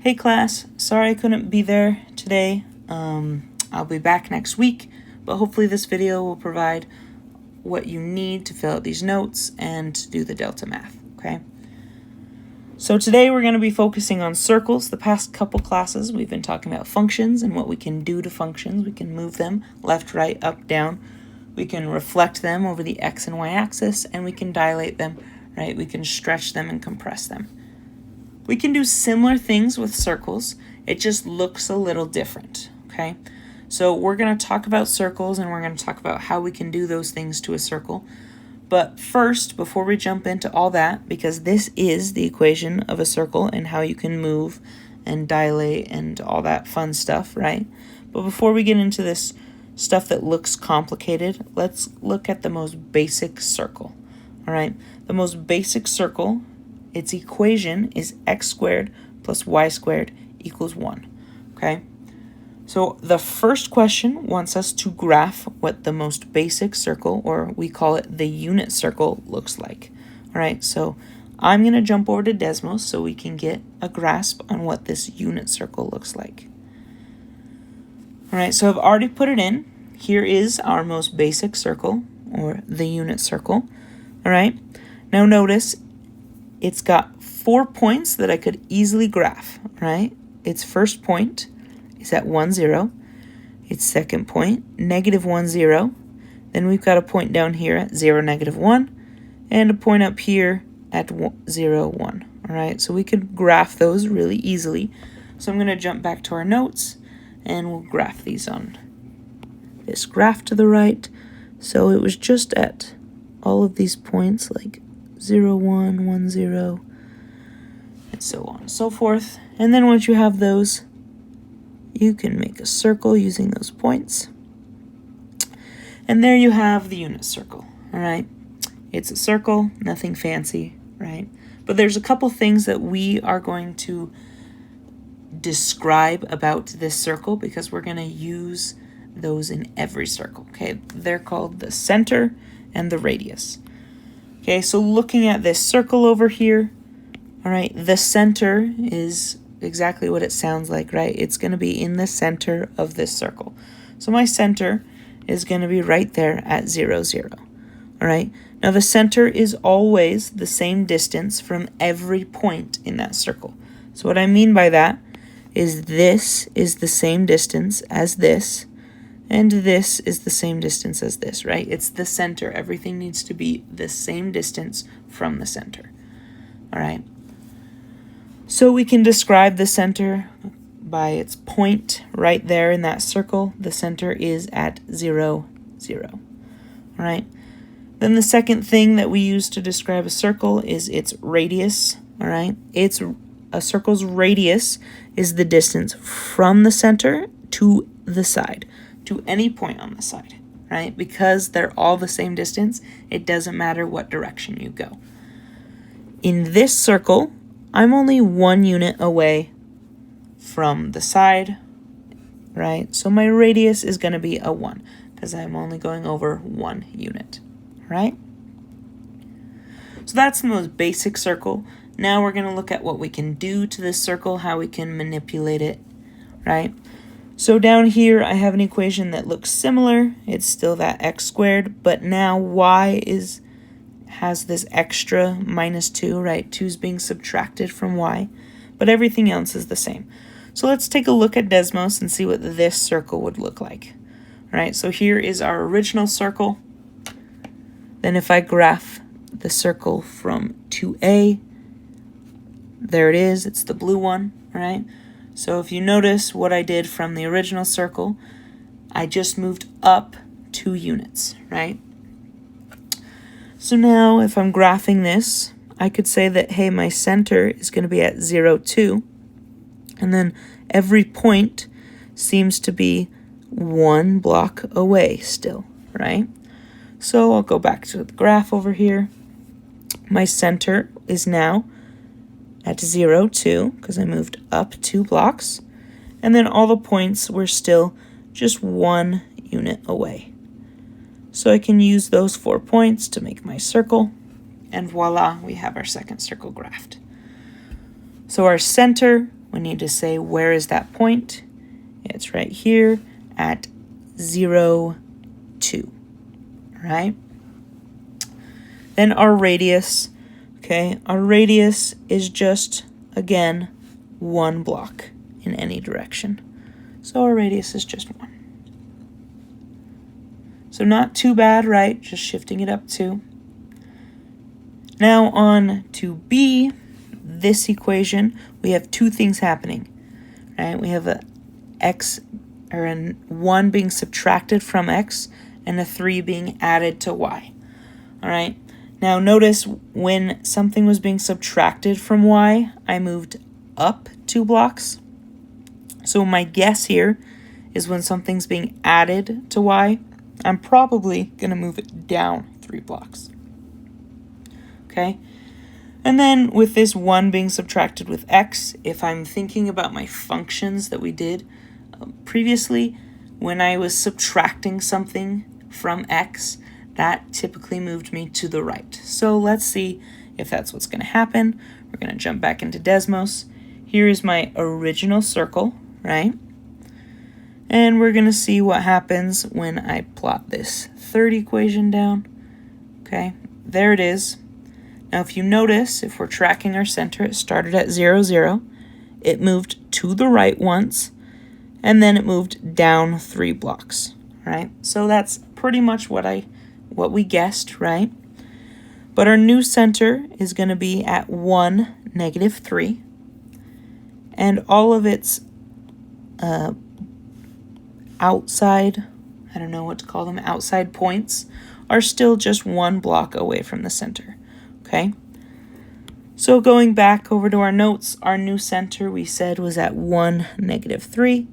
Hey class, sorry I couldn't be there today. I'll be back next week, but hopefully this video will provide what you need to fill out these notes and to do the Delta math, okay? So today we're going to be focusing on circles. The past couple classes we've been talking about functions and what we can do to functions. We can move them left, right, up, down. We can reflect them over the x and y axis, and we can dilate them, right? We can stretch them and compress them. We can do similar things with circles. It just looks a little different, okay? So we're going to talk about circles, and we're going to talk about how we can do those things to a circle. But first, before we jump into all that, because this is the equation of a circle and how you can move and dilate and all that fun stuff, right? But before we get into this stuff that looks complicated, let's look at the most basic circle, all right? The most basic circle, its equation is x squared plus y squared equals 1, okay? So the first question wants us to graph what the most basic circle, or we call it the unit circle, looks like. All right, so I'm going to jump over to Desmos so we can get a grasp on what this unit circle looks like. All right, so I've already put it in. Here is our most basic circle, or the unit circle. All right, now notice it's got 4 points that I could easily graph, right? Its first point is at 1, 0. Its second point, -1, 0. Then we've got a point down here at 0, -1, and a point up here at 0, 1. All right, so we could graph those really easily. So I'm going to jump back to our notes, and we'll graph these on this graph to the right. So it was just at all of these points, like 0, 1, 1, 0, and so on and so forth. And then once you have those, you can make a circle using those points. And there you have the unit circle, all right? It's a circle, nothing fancy, right? But there's a couple things that we are going to describe about this circle because we're going to use those in every circle, okay? They're called the center and the radius. Okay, so looking at this circle over here, all right, the center is exactly what it sounds like, right? It's going to be in the center of this circle. So my center is going to be right there at 0, 0. All right. Now the center is always the same distance from every point in that circle. So what I mean by that is this is the same distance as this, and this is the same distance as this, right? It's the center. Everything needs to be the same distance from the center. All right. So we can describe the center by its point right there in that circle. The center is at 0, 0. All right. Then the second thing that we use to describe a circle is its radius. All right. A circle's radius is the distance from the center to the side, to any point on the side, right? Because they're all the same distance, it doesn't matter what direction you go. In this circle, I'm only 1 unit away from the side, right? So my radius is going to be a 1 because I'm only going over 1 unit, right? So that's the most basic circle. Now we're going to look at what we can do to this circle, how we can manipulate it, right? So down here I have an equation that looks similar. It's still that x squared, but now y has this extra -2, right? 2 is being subtracted from y, but everything else is the same. So let's take a look at Desmos and see what this circle would look like. All right, so here is our original circle. Then if I graph the circle from 2A, there it is, it's the blue one, all right? So if you notice what I did from the original circle, I just moved up 2 units, right? So now if I'm graphing this, I could say that, hey, my center is going to be at 0, 2. And then every point seems to be 1 block away still, right? So I'll go back to the graph over here. My center is now at 0, 2, because I moved up 2 blocks. And then all the points were still just 1 unit away. So I can use those 4 points to make my circle, and voila, we have our second circle graphed. So our center we need to say, where is that point? It's right here at 0, 2, right? Then our radius, okay, our radius is just, again, 1 block in any direction. So our radius is just 1. So not too bad, right? Just shifting it up 2. Now on to B, this equation, we have two things happening, right? We have a 1 being subtracted from x and a 3 being added to y. All right. Now notice when something was being subtracted from y, I moved up 2 blocks. So my guess here is when something's being added to y, I'm probably going to move it down 3 blocks. Okay? And then with this 1 being subtracted with x, if I'm thinking about my functions that we did previously, when I was subtracting something from x, that typically moved me to the right. So let's see if that's what's going to happen. We're going to jump back into Desmos. Here is my original circle, right? And we're going to see what happens when I plot this third equation down. Okay, there it is. Now if you notice, if we're tracking our center, it started at 0, 0. It moved to the right once, and then it moved down 3 blocks, right? So that's pretty much what we guessed, right? But our new center is going to be at 1, -3. And all of its outside, I don't know what to call them, outside points are still just 1 block away from the center, okay? So going back over to our notes, our new center we said was at 1, -3.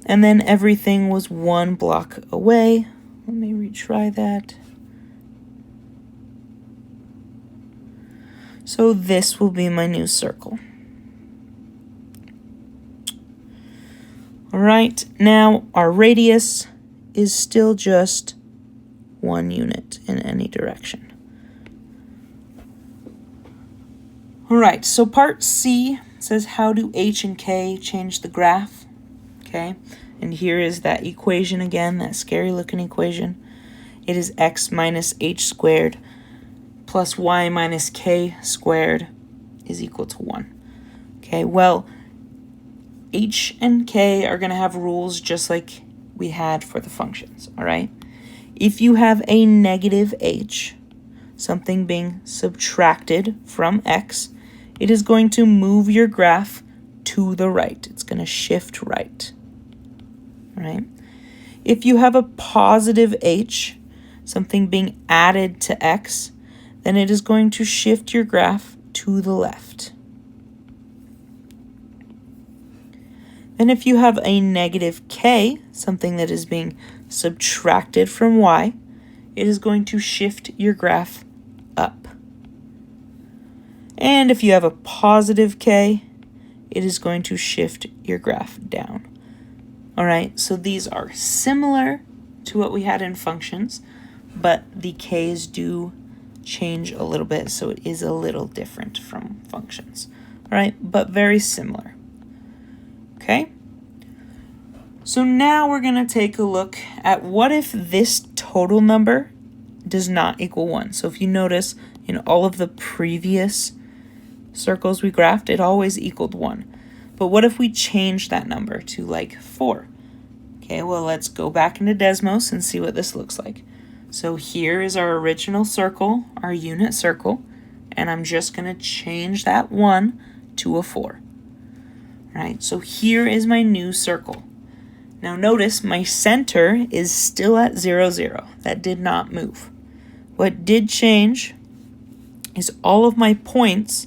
And then everything was 1 block away. Let me retry that. So this will be my new circle. All right, now our radius is still just 1 unit in any direction. All right, so part C says, how do h and k change the graph? Okay, and here is that equation again, that scary looking equation. It is x minus h squared plus y minus k squared is equal to 1. Okay, well, h and k are going to have rules just like we had for the functions, all right? If you have a negative h, something being subtracted from x, it is going to move your graph to the right. It's going to shift right, all right? If you have a positive h, something being added to x, then it is going to shift your graph to the left. And if you have a negative k, something that is being subtracted from y, it is going to shift your graph up. And if you have a positive k, it is going to shift your graph down. All right, so these are similar to what we had in functions, but the k's do change a little bit, so it is a little different from functions. All right, but very similar. Okay, so now we're going to take a look at what if this total number does not equal 1. So if you notice in all of the previous circles we graphed, it always equaled 1. But what if we change that number to like 4? Okay, well, let's go back into Desmos and see what this looks like. So here is our original circle, our unit circle, and I'm just going to change that 1 to a 4. Right, so here is my new circle. Now notice my center is still at 0, 0. That did not move. What did change is all of my points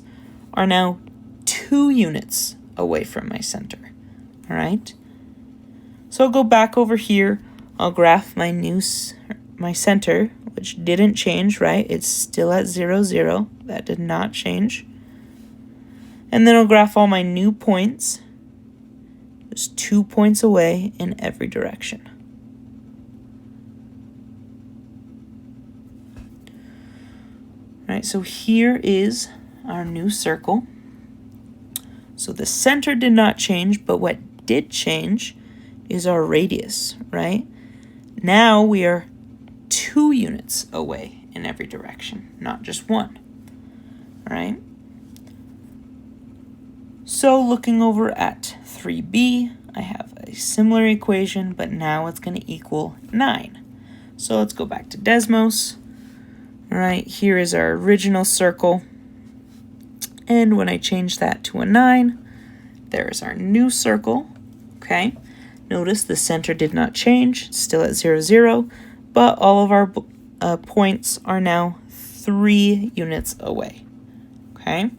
are now 2 units away from my center. All right, so I'll go back over here. I'll graph my center, which didn't change, right? It's still at 0, 0. That did not change. And then I'll graph all my new points. There's 2 points away in every direction. All right, so here is our new circle. So the center did not change, but what did change is our radius, right? Now we are 2 units away in every direction, not just 1, all right? So looking over at 3b, I have a similar equation, but now it's going to equal 9. So let's go back to Desmos. All right, here is our original circle. And when I change that to a 9, there's our new circle, okay? Notice the center did not change, it's still at 0, 0, but all of our points are now 3 units away, okay?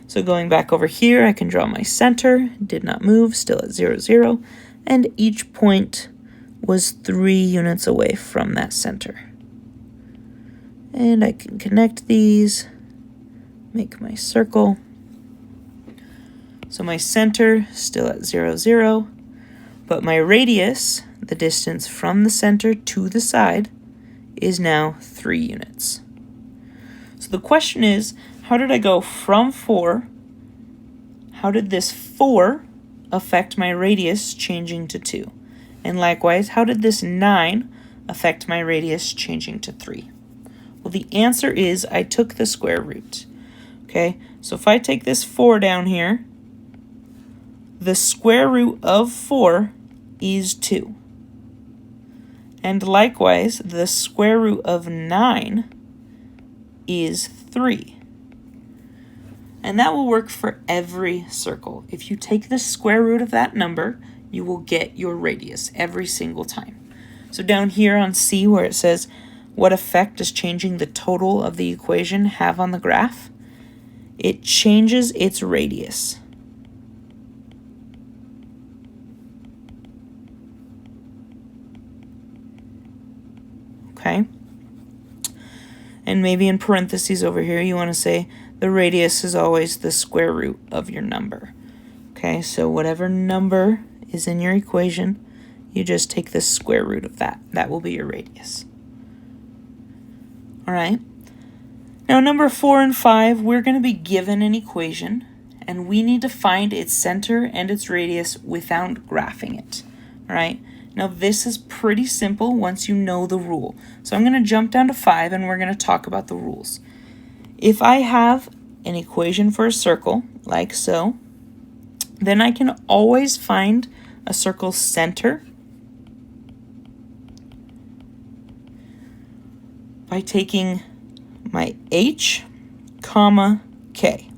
So going back over here, I can draw my center, did not move, still at 0, 0, and each point was 3 units away from that center. And I can connect these, make my circle. So my center still at 0, 0, but my radius, the distance from the center to the side, is now 3 units. So the question is, how did I go from 4? How did this 4 affect my radius changing to 2? And likewise, how did this 9 affect my radius changing to 3? Well, the answer is I took the square root. Okay, so if I take this 4 down here, the square root of 4 is 2. And likewise, the square root of 9 is 3. And that will work for every circle. If you take the square root of that number, you will get your radius every single time. So down here on C, where it says, what effect does changing the total of the equation have on the graph? It changes its radius. Okay? And maybe in parentheses over here, you want to say the radius is always the square root of your number. Okay, so whatever number is in your equation, you just take the square root of that. That will be your radius. All right. Now, number 4 and 5, we're going to be given an equation, and we need to find its center and its radius without graphing it. All right. Now, this is pretty simple once you know the rule. So I'm going to jump down to 5, and we're going to talk about the rules. If I have an equation for a circle, like so, then I can always find a circle's center by taking my h, comma, k.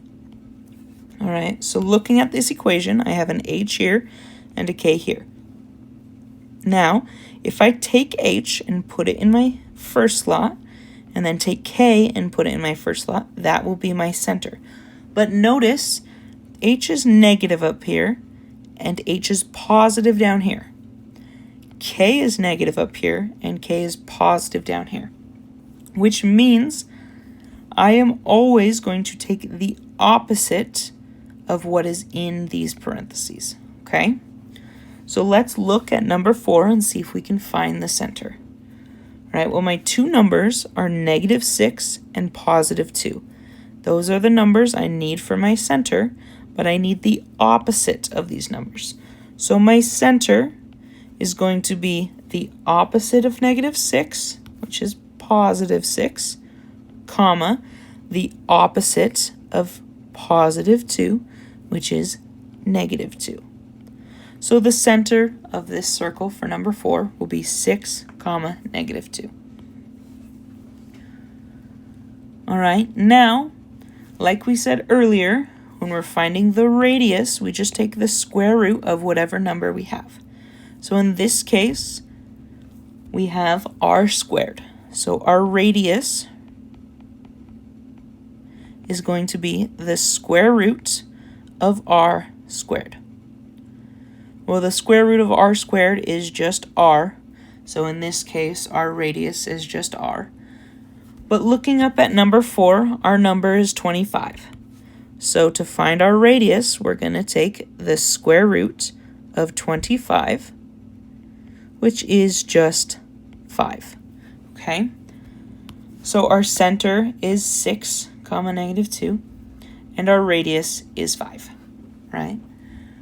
All right, so looking at this equation, I have an h here and a k here. Now, if I take h and put it in my first slot, and then take k and put it in my first slot, that will be my center. But notice, h is negative up here, and h is positive down here. K is negative up here, and k is positive down here. Which means I am always going to take the opposite of what is in these parentheses, okay? So let's look at number 4 and see if we can find the center. All right, well, my two numbers are -6 and +2. Those are the numbers I need for my center, but I need the opposite of these numbers. So my center is going to be the opposite of -6, which is +6, comma, the opposite of +2, which is -2. So the center of this circle for number 4 will be 6, comma, -2. All right, now, like we said earlier, when we're finding the radius, we just take the square root of whatever number we have. So in this case, we have r squared. So our radius is going to be the square root of r squared. Well, the square root of r squared is just r. So in this case, our radius is just r. But looking up at number 4, our number is 25. So to find our radius, we're going to take the square root of 25, which is just 5. Okay? So our center is 6, comma, -2. and our radius is 5, right?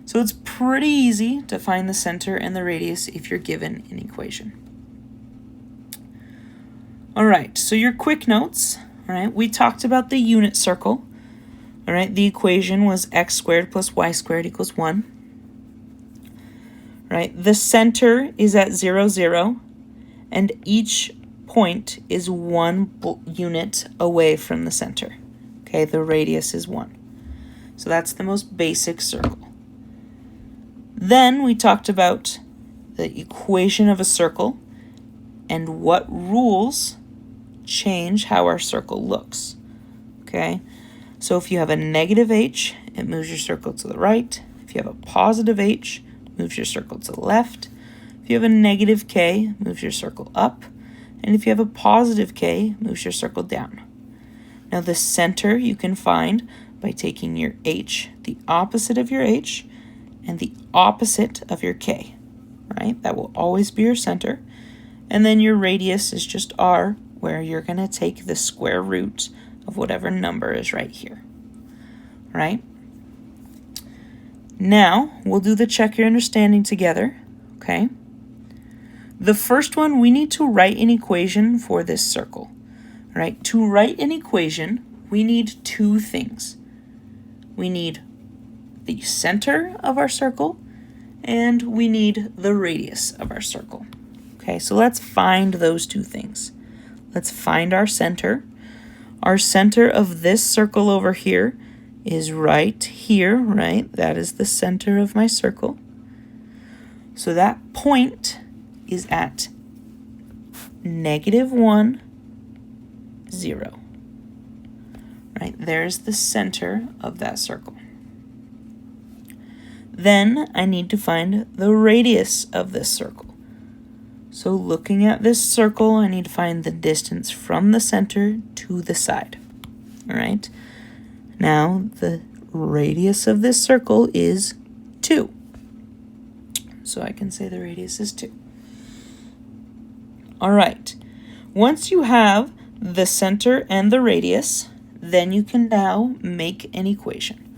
So it's pretty easy to find the center and the radius if you're given an equation. All right, so your quick notes, all right, we talked about the unit circle. All right, the equation was x squared plus y squared equals 1. Right, the center is at 0, 0, and each point is 1 unit away from the center. Okay, the radius is 1. So that's the most basic circle. Then we talked about the equation of a circle and what rules change how our circle looks. Okay, so if you have a negative h, it moves your circle to the right. If you have a positive h, it moves your circle to the left. If you have a negative k, it moves your circle up. And if you have a positive k, it moves your circle down. Now the center you can find by taking your h, the opposite of your h, and the opposite of your k, right? That will always be your center. And then your radius is just r, where you're going to take the square root of whatever number is right here, right? Now, we'll do the check your understanding together, okay? The first one, we need to write an equation for this circle, right? To write an equation, we need 2 things. We need the center of our circle, and we need the radius of our circle. Okay, so let's find those 2 things. Let's find our center. Our center of this circle over here is right here, right? That is the center of my circle. So that point is at -1, 0. Right, there's the center of that circle. Then I need to find the radius of this circle. So looking at this circle, I need to find the distance from the center to the side. All right. Now the radius of this circle is 2. So I can say the radius is 2. All right. Once you have the center and the radius, then you can now make an equation.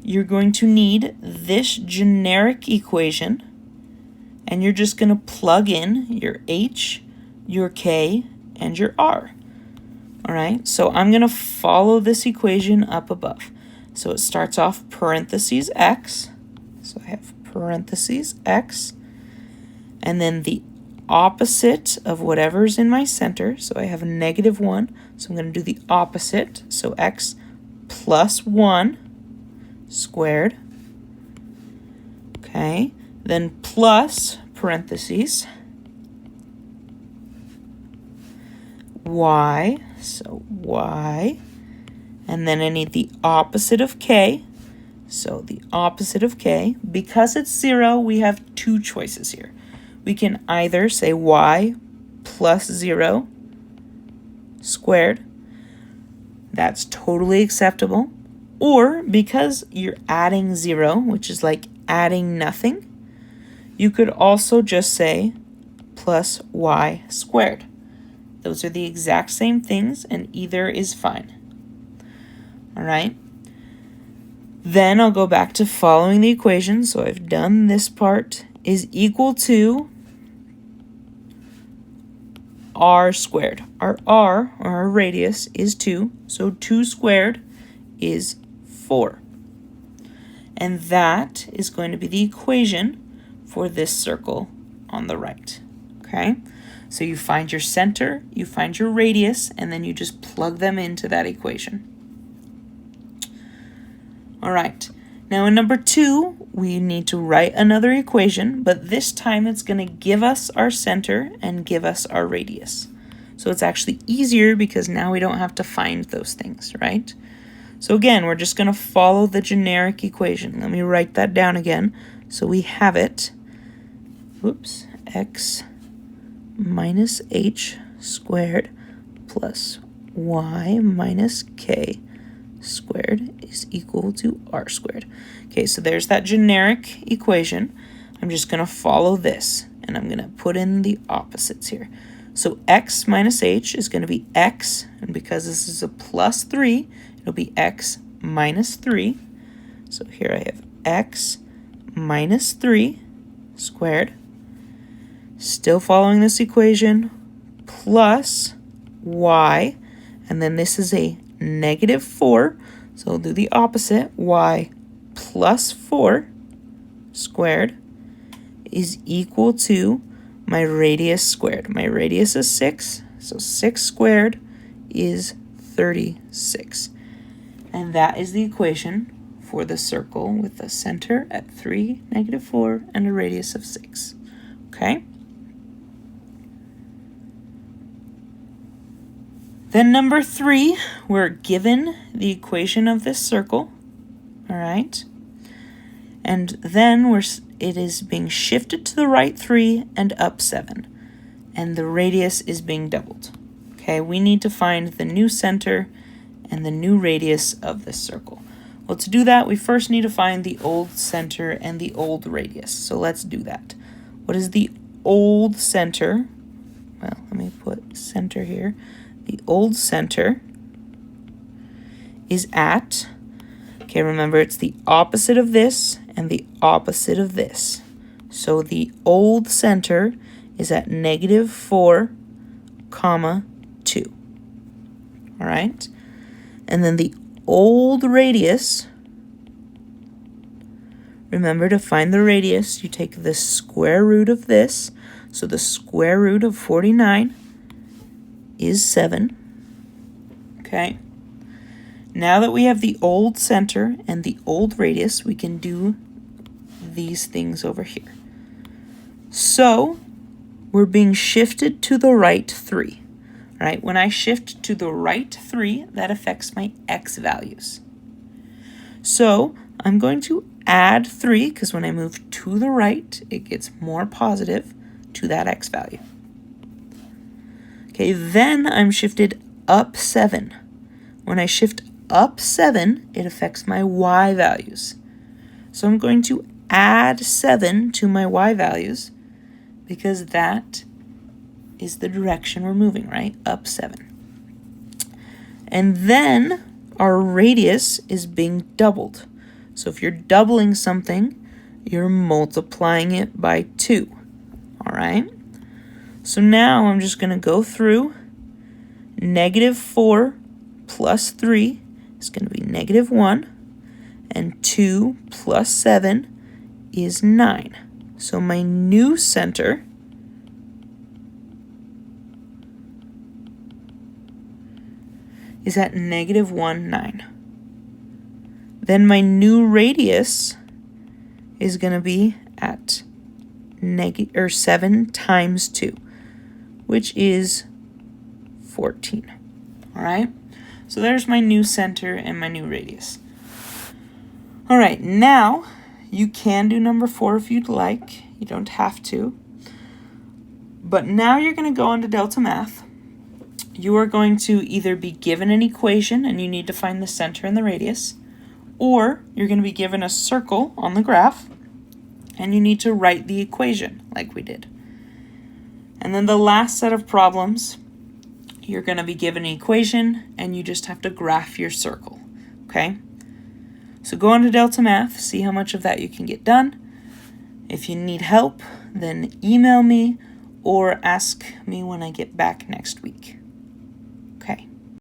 You're going to need this generic equation, and you're just going to plug in your h, your k, and your r. All right, so I'm going to follow this equation up above. So it starts off parentheses x, so I have parentheses x, and then the opposite of whatever's in my center, so I have a -1, so I'm going to do the opposite, so x plus 1 squared, okay, then plus parentheses y, so y, and then I need the opposite of k, so the opposite of k. Because it's 0, we have 2 choices here. We can either say y plus 0 squared, that's totally acceptable, or because you're adding 0, which is like adding nothing, you could also just say plus y squared. Those are the exact same things, and either is fine. All right. Then I'll go back to following the equation. So I've done this part is equal to r squared. Our r, or our radius, is 2. So 2 squared is 4. And that is going to be the equation for this circle on the right. Okay? So you find your center, you find your radius, and then you just plug them into that equation. All right. Now in number 2, we need to write another equation, but this time it's going to give us our center and give us our radius. So it's actually easier because now we don't have to find those things, right? So again, we're just going to follow the generic equation. Let me write that down again so we have it. Whoops, x minus h squared plus y minus k squared is equal to r squared. Okay, so there's that generic equation. I'm just going to follow this, and I'm going to put in the opposites here. So x minus h is going to be x, and because this is a plus 3, it'll be x minus 3. So here I have x minus 3 squared. Still following this equation, plus y, and then this is a negative 4, so we'll do the opposite. Y plus 4 squared is equal to my radius squared. My radius is 6, so 6 squared is 36. And that is the equation for the circle with the center at 3, negative 4, and a radius of 6. Okay? Then number 3, we're given the equation of this circle, all right? And then it is being shifted to the right 3 and up 7, and the radius is being doubled. Okay, we need to find the new center and the new radius of this circle. Well, to do that, we first need to find the old center and the old radius. So let's do that. What is the old center? Well, let me put center here. The old center is at, okay, remember it's the opposite of this and the opposite of this. So the old center is at negative 4, comma 2. All right? And then the old radius, remember to find the radius, you take the square root of this. So the square root of 49 is 7. Okay. Now that we have the old center and the old radius, we can do these things over here. So we're being shifted to the right 3. All right, when I shift to the right 3, that affects my x values. So I'm going to add 3, because when I move to the right, it gets more positive to that x value. Okay, then I'm shifted up 7. When I shift up 7, it affects my y values. So I'm going to add 7 to my y values because that is the direction we're moving, right? Up 7. And then our radius is being doubled. So if you're doubling something, you're multiplying it by 2. All right? So now I'm just going to go through. Negative 4 plus 3 is going to be negative 1. And 2 plus 7 is 9. So my new center is at negative 1, 9. Then my new radius is going to be at 7 times 2, which is 14. All right? So there's my new center and my new radius. All right, now you can do number 4 if you'd like. You don't have to. But now you're going to go on to Delta Math. You are going to either be given an equation and you need to find the center and the radius, or you're going to be given a circle on the graph and you need to write the equation like we did. And then the last set of problems, you're going to be given an equation and you just have to graph your circle, okay? So go on to Delta Math, see how much of that you can get done. If you need help, then email me or ask me when I get back next week.